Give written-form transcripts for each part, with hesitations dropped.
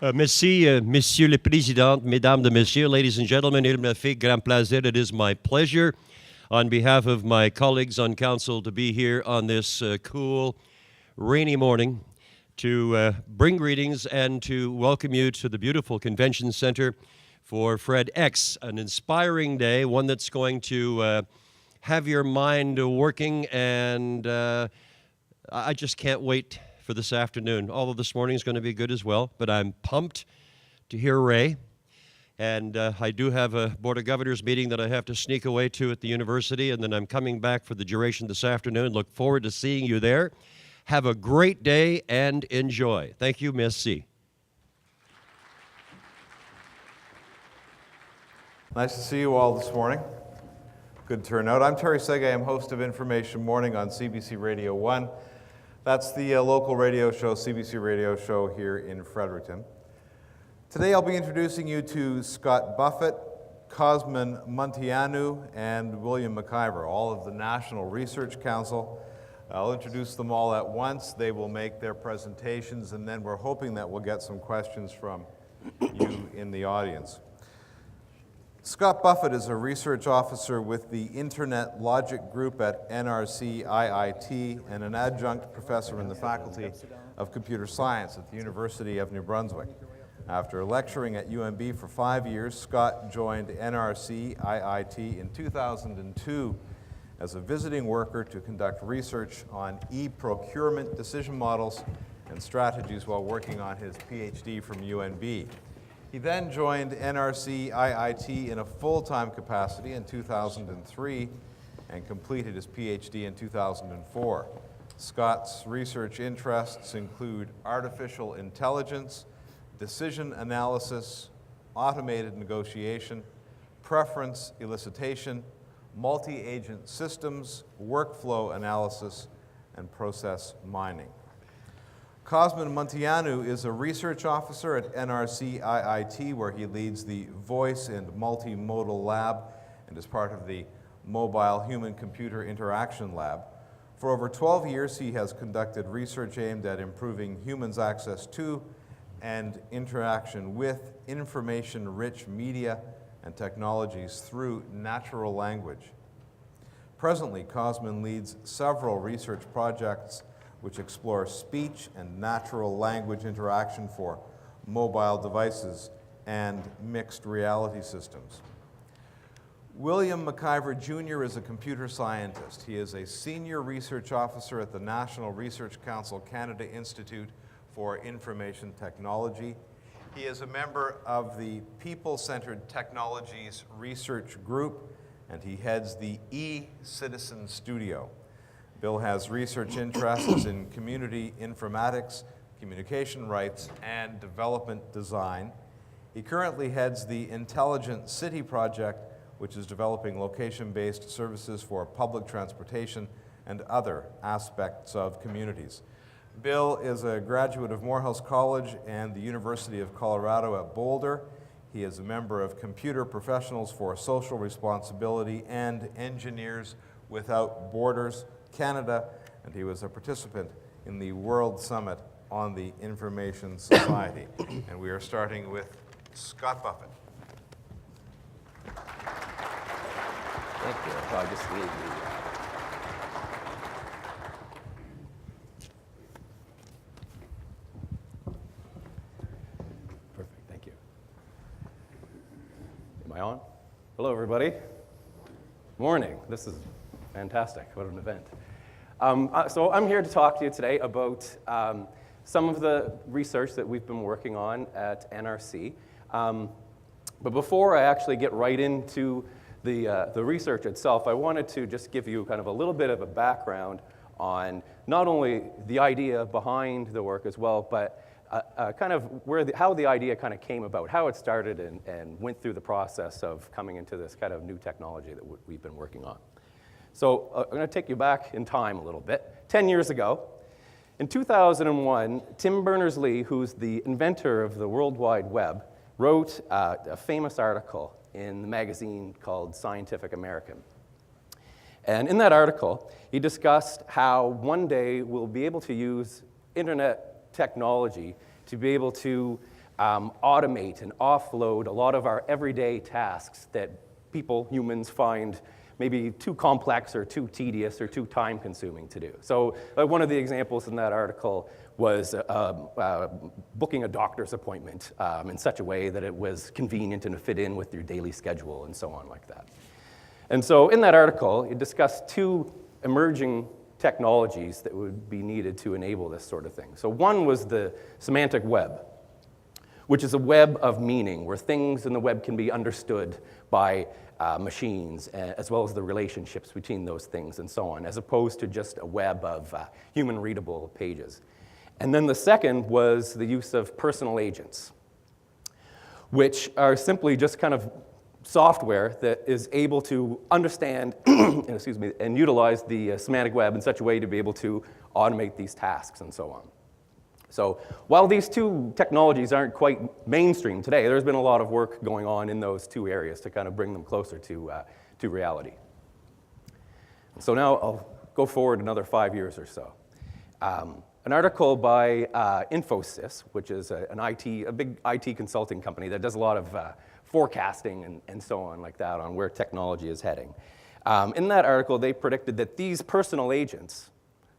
Merci, Monsieur le Président, Mesdames et Messieurs, ladies and gentlemen, il me fait grand plaisir. It is my pleasure, on behalf of my colleagues on council, to be here on this cool, rainy morning to bring greetings and to welcome you to the beautiful convention center for FredX, an inspiring day, one that's going to have your mind working, and I just can't wait for this afternoon. Although this morning is going to be good as well, but I'm pumped to hear Ray. And I do have a Board of Governors meeting that I have to sneak away to at the university, and then I'm coming back for the duration this afternoon. Look forward to seeing you there. Have a great day and enjoy. Thank you, merci. Nice to see you all this morning. Good turnout. I'm Terry Sega. I'm host of Information Morning on CBC Radio 1. That's the local radio show, CBC Radio Show here in Fredericton. Today I'll be introducing you to Scott Buffett, Cosmin Munteanu, and William Mciver, all of the National Research Council. I'll introduce them all at once. They will make their presentations, and then we're hoping that we'll get some questions from you in the audience. Scott Buffett is a research officer with the Internet Logic Group at NRC-IIT and an adjunct professor in the Faculty of Computer Science at the University of New Brunswick. After lecturing at UNB for 5 years, Scott joined NRC-IIT in 2002 as a visiting worker to conduct research on e-procurement decision models and strategies while working on his PhD from UNB. He then joined NRC-IIT in a full-time capacity in 2003 and completed his PhD in 2004. Scott's research interests include artificial intelligence, decision analysis, automated negotiation, preference elicitation, multi-agent systems, workflow analysis, and process mining. Cosmin Munteanu is a research officer at NRC-IIT, where he leads the Voice and Multimodal Lab and is part of the Mobile Human-Computer Interaction Lab. For over 12 years, he has conducted research aimed at improving humans' access to and interaction with information-rich media and technologies through natural language. Presently, Cosmin leads several research projects which explore speech and natural language interaction for mobile devices and mixed reality systems. William Mciver Jr. is a computer scientist. He is a senior research officer at the National Research Council Canada Institute for Information Technology. He is a member of the People-Centered Technologies Research Group, and he heads the e-Citizen Studio. Bill has research interests in community informatics, communication rights, and development design. He currently heads the Intelligent City Project, which is developing location-based services for public transportation and other aspects of communities. Bill is a graduate of Morehouse College and the University of Colorado at Boulder. He is a member of Computer Professionals for Social Responsibility and Engineers Without Borders Canada, and he was a participant in the World Summit on the Information Society. And we are starting with Scott Buffett. Thank you. I'll just leave you. Perfect, thank you. Am I on? Hello, everybody. Morning. This is fantastic. What an event. So I'm here to talk to you today about some of the research that we've been working on at NRC. But before I actually get right into the research itself, I wanted to just give you kind of a little bit of a background on not only the idea behind the work as well, but kind of how the idea kind of came about, how it started and went through the process of coming into this kind of new technology that we've been working on. So I'm going to take you back in time a little bit. 10 years ago, in 2001, Tim Berners-Lee, who's the inventor of the World Wide Web, wrote a famous article in the magazine called Scientific American. And in that article, he discussed how one day we'll be able to use internet technology to be able to automate and offload a lot of our everyday tasks that people, humans, find maybe too complex or too tedious or too time-consuming to do. So one of the examples in that article was booking a doctor's appointment in such a way that it was convenient and fit in with your daily schedule and so on like that. And so in that article, it discussed two emerging technologies that would be needed to enable this sort of thing. So one was the semantic web, which is a web of meaning, where things in the web can be understood by machines, as well as the relationships between those things and so on, as opposed to just a web of human-readable pages. And then the second was the use of personal agents, which are simply just kind of software that is able to understand and utilize the semantic web in such a way to be able to automate these tasks and so on. So while these two technologies aren't quite mainstream today, there's been a lot of work going on in those two areas to kind of bring them closer to reality. So now I'll go forward another 5 years or so. An article by Infosys, which is a big IT consulting company that does a lot of forecasting and so on like that on where technology is heading. In that article, they predicted that these personal agents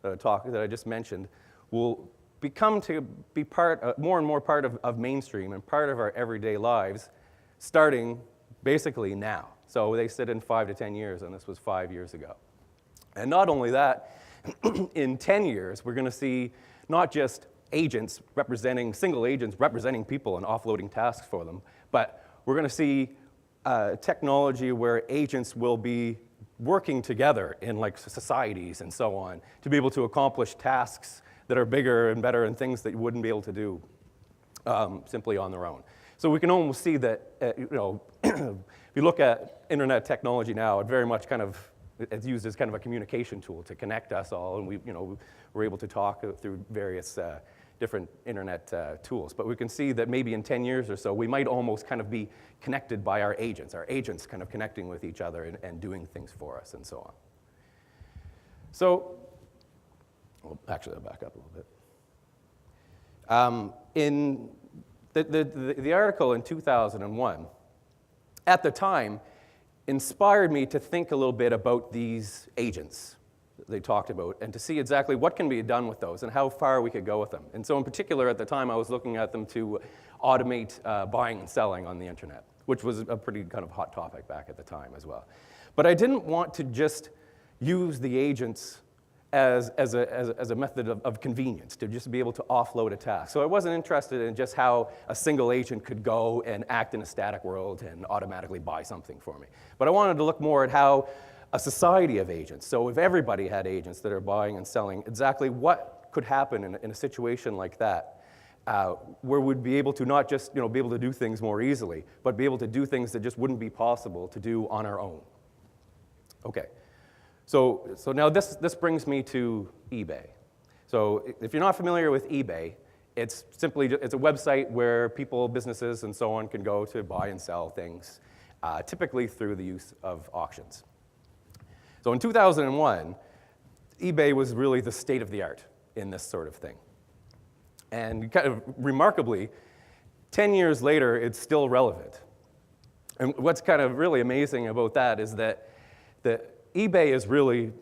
that I just mentioned will become to be more and more part of mainstream and part of our everyday lives starting basically now. So they said in 5 to 10 years, and this was 5 years ago. And not only that, in 10 years, we're going to see not just single agents representing people and offloading tasks for them, but we're going to see technology where agents will be working together in like societies and so on to be able to accomplish tasks that are bigger and better and things that you wouldn't be able to do simply on their own. So we can almost see that, if you look at internet technology now, it very much kind of it's used as kind of a communication tool to connect us all, and we're able to talk through various different internet tools. But we can see that maybe in 10 years or so, we might almost kind of be connected by our agents kind of connecting with each other and doing things for us and so on. So, well, actually, I'll back up a little bit. In the article in 2001, at the time, inspired me to think a little bit about these agents that they talked about and to see exactly what can be done with those and how far we could go with them. And so in particular, at the time, I was looking at them to automate buying and selling on the internet, which was a pretty kind of hot topic back at the time as well. But I didn't want to just use the agents as a method of convenience, to just be able to offload a task. So I wasn't interested in just how a single agent could go and act in a static world and automatically buy something for me. But I wanted to look more at how a society of agents, so if everybody had agents that are buying and selling, exactly what could happen in a situation like that, where we'd be able to not just be able to do things more easily, but be able to do things that just wouldn't be possible to do on our own. Okay. So now this brings me to eBay. So if you're not familiar with eBay, it's a website where people, businesses, and so on can go to buy and sell things, typically through the use of auctions. So in 2001, eBay was really the state of the art in this sort of thing. And kind of remarkably, 10 years later, it's still relevant. And what's kind of really amazing about that is that eBay is really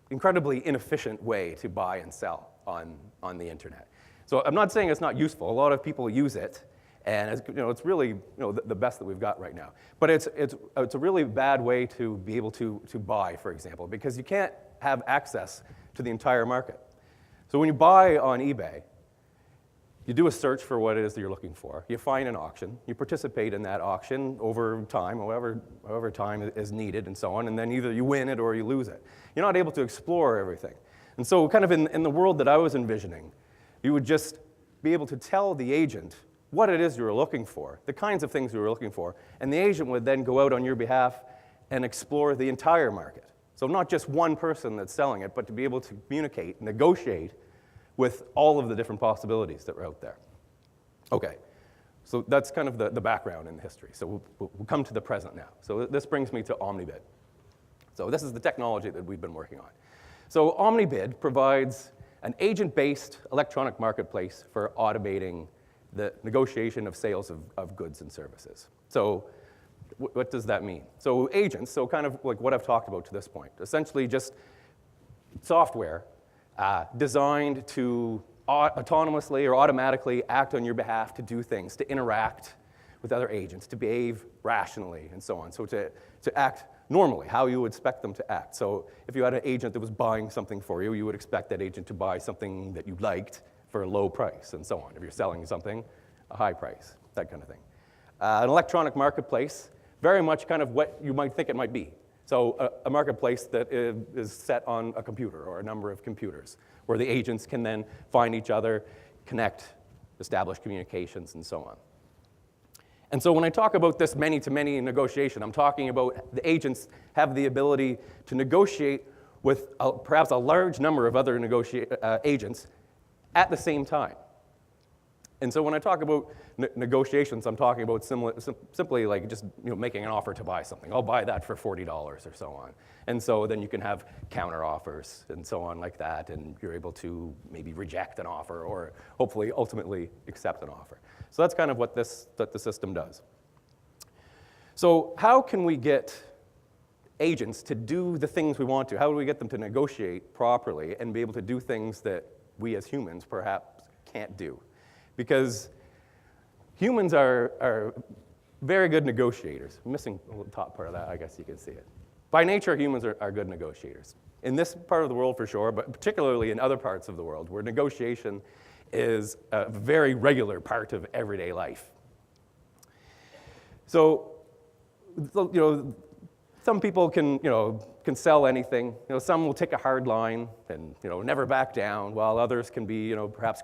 incredibly inefficient way to buy and sell on the internet. So I'm not saying it's not useful. A lot of people use it, and it's really the best that we've got right now. But it's a really bad way to be able to buy, for example, because you can't have access to the entire market. So when you buy on eBay, you do a search for what it is that you're looking for. You find an auction. You participate in that auction over time, however time is needed and so on, and then either you win it or you lose it. You're not able to explore everything. And so kind of in the world that I was envisioning, you would just be able to tell the agent what it is you were looking for, the kinds of things you were looking for, and the agent would then go out on your behalf and explore the entire market. So not just one person that's selling it, but to be able to communicate, negotiate with all of the different possibilities that were out there. Okay, so that's kind of the background in the history. So we'll come to the present now. So this brings me to OmniBid. So this is the technology that we've been working on. So OmniBid provides an agent-based electronic marketplace for automating the negotiation of sales of goods and services. So what does that mean? So agents, so kind of like what I've talked about to this point, essentially just software designed to autonomously or automatically act on your behalf to do things, to interact with other agents, to behave rationally, and so on. So to act normally, how you would expect them to act. So if you had an agent that was buying something for you, you would expect that agent to buy something that you liked for a low price, and so on. If you're selling something, a high price, that kind of thing. An electronic marketplace, very much kind of what you might think it might be. So a marketplace that is set on a computer or a number of computers, where the agents can then find each other, connect, establish communications, and so on. And so when I talk about this many-to-many negotiation, I'm talking about the agents have the ability to negotiate with perhaps a large number of other agents at the same time. And so when I talk about negotiations, I'm talking about simply like just making an offer to buy something. I'll buy that for $40 or so on. And so then you can have counter offers and so on like that, and you're able to maybe reject an offer or hopefully ultimately accept an offer. So that's kind of what the system does. So how can we get agents to do the things we want to? How do we get them to negotiate properly and be able to do things that we as humans perhaps can't do? Because humans are very good negotiators. I'm missing the top part of that, I guess you can see it. By nature, humans are good negotiators. In this part of the world for sure, but particularly in other parts of the world where negotiation is a very regular part of everyday life. So, some people can sell anything. Some will take a hard line and never back down, while others can be perhaps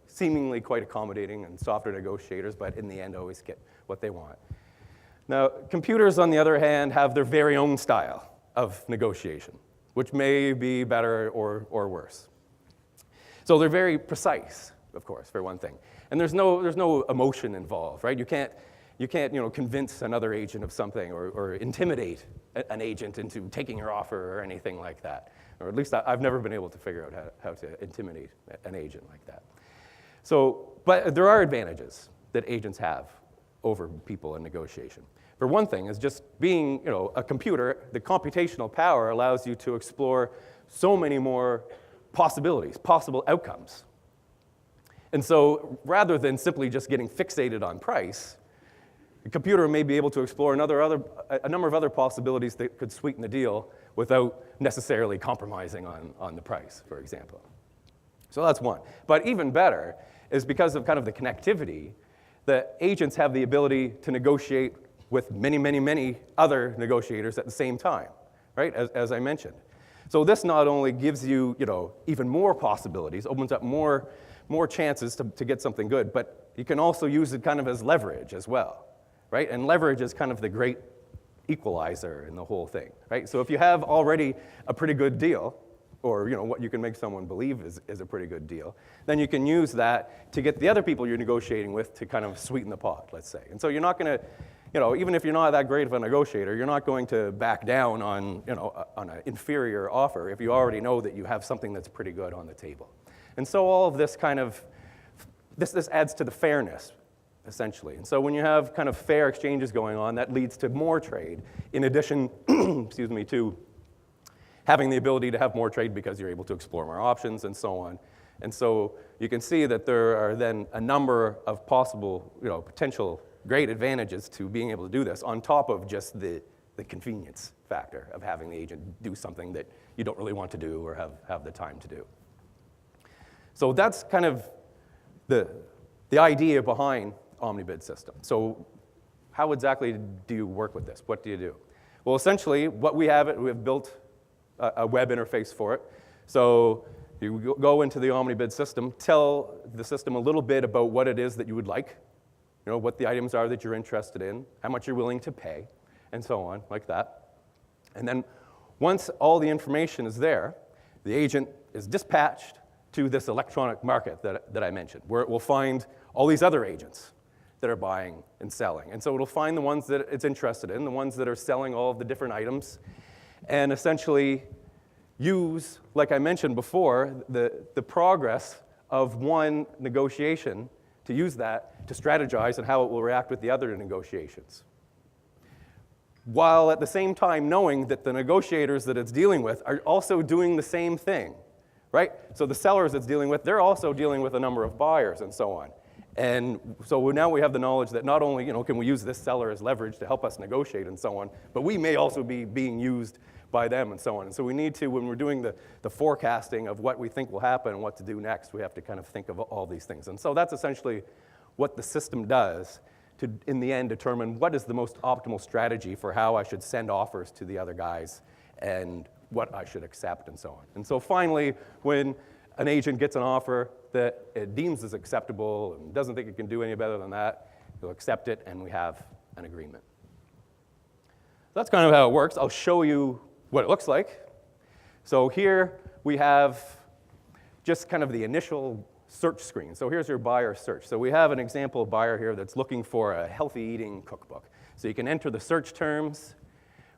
seemingly quite accommodating and softer negotiators, but in the end always get what they want. Now, computers, on the other hand, have their very own style of negotiation, which may be better or worse. So they're very precise, of course, for one thing, and there's no emotion involved, right? You can't convince another agent of something or intimidate an agent into taking your offer or anything like that. Or at least I've never been able to figure out how to intimidate an agent like that. So, but there are advantages that agents have over people in negotiation. For one thing is just being a computer, the computational power allows you to explore so many more possibilities, possible outcomes. And so rather than simply just getting fixated on price, the computer may be able to explore a number of other possibilities that could sweeten the deal without necessarily compromising on the price, for example. So that's one. But even better is because of kind of the connectivity, the agents have the ability to negotiate with many, many, many other negotiators at the same time, right, as I mentioned. So this not only gives you, even more possibilities, opens up more chances to get something good, but you can also use it kind of as leverage as well, right? And leverage is kind of the great equalizer in the whole thing, right? So if you have already a pretty good deal, or what you can make someone believe is a pretty good deal, then you can use that to get the other people you're negotiating with to kind of sweeten the pot, let's say. And so you're not going to, even if you're not that great of a negotiator, you're not going to back down on an inferior offer if you already know that you have something that's pretty good on the table. And so all of this kind of, this adds to the fairness, essentially. And so when you have kind of fair exchanges going on, that leads to more trade, in addition, excuse me, to having the ability to have more trade because you're able to explore more options and so on. And so you can see that there are then a number of possible, potential great advantages to being able to do this on top of just the convenience factor of having the agent do something that you don't really want to do or have the time to do. So that's kind of the idea behind OmniBid system. So how exactly do you work with this? What do you do? Well, essentially, what we have built a web interface for it. So you go into the OmniBid system, tell the system a little bit about what it is that you would like, what the items are that you're interested in, how much you're willing to pay, and so on, like that. And then once all the information is there, the agent is dispatched to this electronic market that I mentioned, where it will find all these other agents that are buying and selling. And so it'll find the ones that it's interested in, the ones that are selling all of the different items, and essentially use, like I mentioned before, the progress of one negotiation to use that to strategize on how it will react with the other negotiations, while at the same time knowing that the negotiators that it's dealing with are also doing the same thing, right? So the sellers it's dealing with, they're also dealing with a number of buyers and so on. And so now we have the knowledge that not only can we use this seller as leverage to help us negotiate and so on, but we may also be being used by them and so on. And so we need to, when we're doing the forecasting of what we think will happen and what to do next, we have to kind of think of all these things. And so that's essentially what the system does to, in the end, determine what is the most optimal strategy for how I should send offers to the other guys and what I should accept and so on. And so finally, when an agent gets an offer that it deems as acceptable and doesn't think it can do any better than that, he'll accept it and we have an agreement. That's kind of how it works. I'll show you what it looks like. So here we have just kind of the initial search screen. So here's your buyer search. So we have an example buyer here that's looking for a healthy eating cookbook. So you can enter the search terms.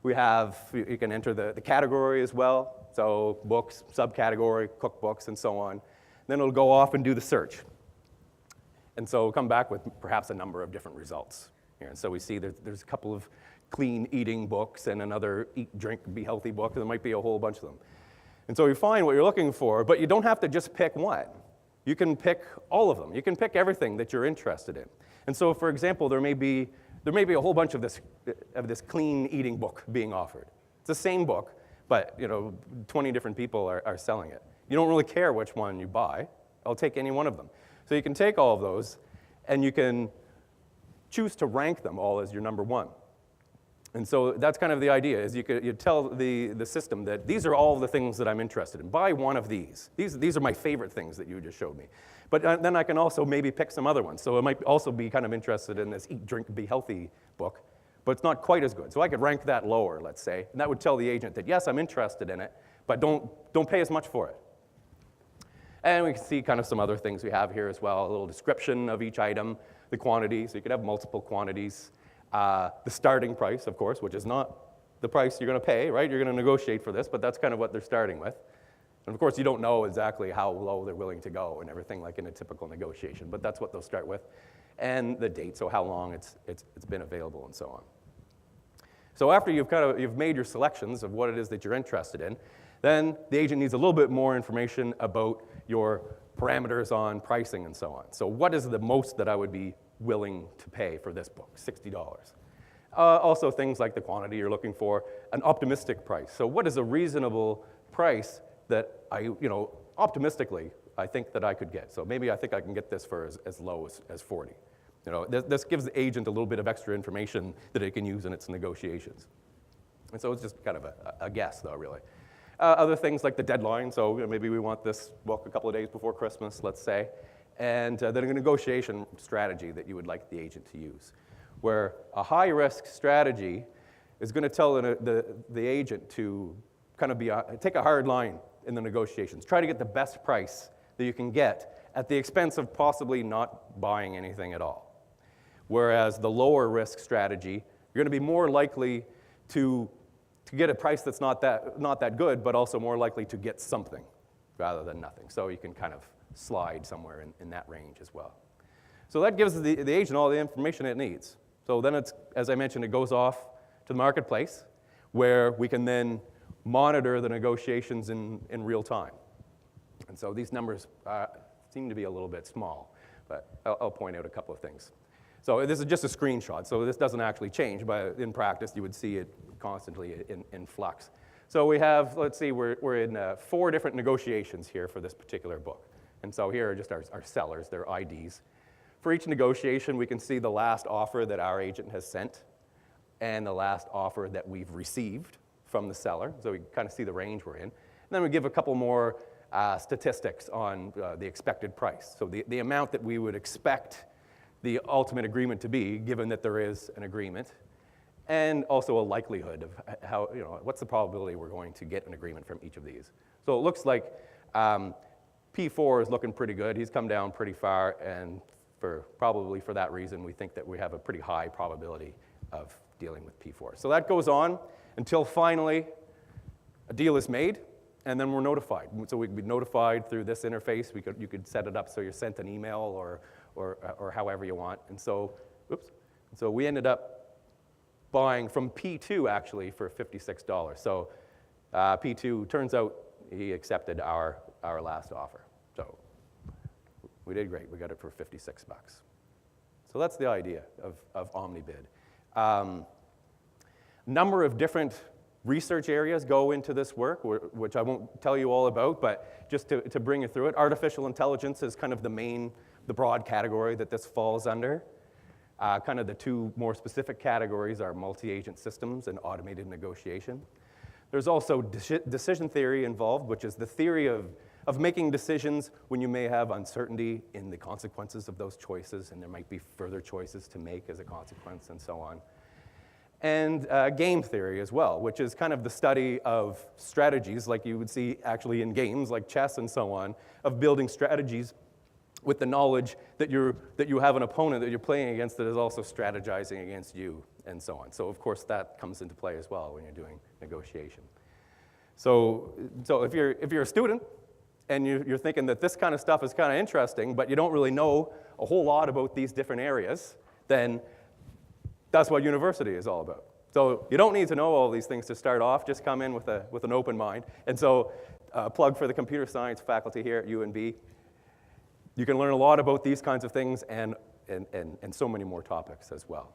You can enter the category as well. So books, subcategory, cookbooks, and so on. Then it'll go off and do the search. And so it'll come back with perhaps a number of different results here. And so we see that there's a couple of clean eating books and another eat, drink, be healthy book. There might be a whole bunch of them. And so you find what you're looking for, but you don't have to just pick one. You can pick all of them. You can pick everything that you're interested in. And so, for example, there may be a whole bunch of this clean eating book being offered. It's the same book, but 20 different people are selling it. You don't really care which one you buy. I'll take any one of them. So you can take all of those, and you can choose to rank them all as your number one. And so that's kind of the idea, is you tell the system that these are all the things that I'm interested in. Buy one of these. These are my favorite things that you just showed me. But then I can also maybe pick some other ones. So I might also be kind of interested in this Eat, Drink, Be Healthy book, but it's not quite as good. So I could rank that lower, let's say, and that would tell the agent that, yes, I'm interested in it, but don't pay as much for it. And we can see kind of some other things we have here as well, a little description of each item, the quantity, so you could have multiple quantities. The starting price, of course, which is not the price you're going to pay, right? You're going to negotiate for this, but that's kind of what they're starting with. And of course, you don't know exactly how low they're willing to go and everything like in a typical negotiation, but that's what they'll start with. And the date, so how long it's been available and so on. So after you've made your selections of what it is that you're interested in, then the agent needs a little bit more information about your parameters on pricing and so on. So what is the most that I would be willing to pay for this book? $60. Also things like the quantity you're looking for, an optimistic price. So what is a reasonable price that optimistically, I think that I could get? So maybe I think I can get this for as low as 40. This gives the agent a little bit of extra information that it can use in its negotiations. And so it's just kind of a guess, though, really. Other things like the deadline. So maybe we want this book a couple of days before Christmas, let's say. And then a negotiation strategy that you would like the agent to use, where a high-risk strategy is going to tell the agent to kind of take a hard line in the negotiations. Try to get the best price that you can get at the expense of possibly not buying anything at all. Whereas the lower-risk strategy, you're going to be more likely to get a price that's not that good, but also more likely to get something rather than nothing. So you can kind of slide somewhere in that range as well. So that gives the agent all the information it needs. So then it's, as I mentioned, it goes off to the marketplace where we can then monitor the negotiations in real time. And so these numbers seem to be a little bit small, but I'll point out a couple of things. So this is just a screenshot, so this doesn't actually change, but in practice you would see it constantly in flux. So we have, let's see, we're in 4 different negotiations here for this particular book. And so here are just our sellers, their IDs. For each negotiation, we can see the last offer that our agent has sent and the last offer that we've received from the seller. So we kind of see the range we're in. And then we give a couple more statistics on the expected price. So the amount that we would expect the ultimate agreement to be, given that there is an agreement, and also a likelihood of how, what's the probability we're going to get an agreement from each of these. So it looks like P4 is looking pretty good. He's come down pretty far, and probably for that reason, we think that we have a pretty high probability of dealing with P4. So that goes on until finally a deal is made, and then we're notified. So we can be notified through this interface. You could set it up so you're sent an email or or however you want. And so, so we ended up buying from P2 actually for $56. So P2, turns out he accepted our last offer. So we did great. We got it for $56. So that's the idea of OmniBid. Number of different research areas go into this work, which I won't tell you all about, but just to bring you through it, artificial intelligence is kind of the broad category that this falls under. Kind of the two more specific categories are multi-agent systems and automated negotiation. There's also decision theory involved, which is the theory of making decisions when you may have uncertainty in the consequences of those choices, and there might be further choices to make as a consequence, and so on. And game theory as well, which is kind of the study of strategies, like you would see actually in games like chess and so on, of building strategies with the knowledge that you have an opponent that you're playing against that is also strategizing against you, and so on. So of course that comes into play as well when you're doing negotiation. So if you're a student and you're thinking that this kind of stuff is kind of interesting, but you don't really know a whole lot about these different areas, then that's what university is all about. So you don't need to know all these things to start off. Just come in with an open mind. And so plug for the computer science faculty here at UNB. You can learn a lot about these kinds of things and so many more topics as well.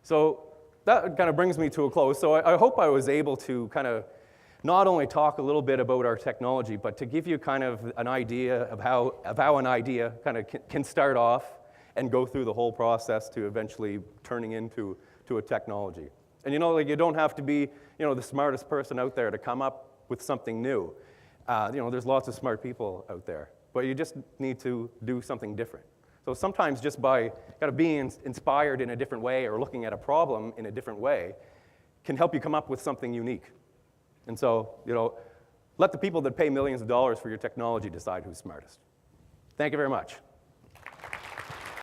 So that kind of brings me to a close. So I hope I was able to kind of not only talk a little bit about our technology, but to give you kind of an idea of how an idea kind of can start off and go through the whole process to eventually turning into a technology. And you don't have to be the smartest person out there to come up with something new. There's lots of smart people out there, but you just need to do something different. So sometimes just by kind of being inspired in a different way or looking at a problem in a different way can help you come up with something unique. And so, let the people that pay millions of dollars for your technology decide who's smartest. Thank you very much.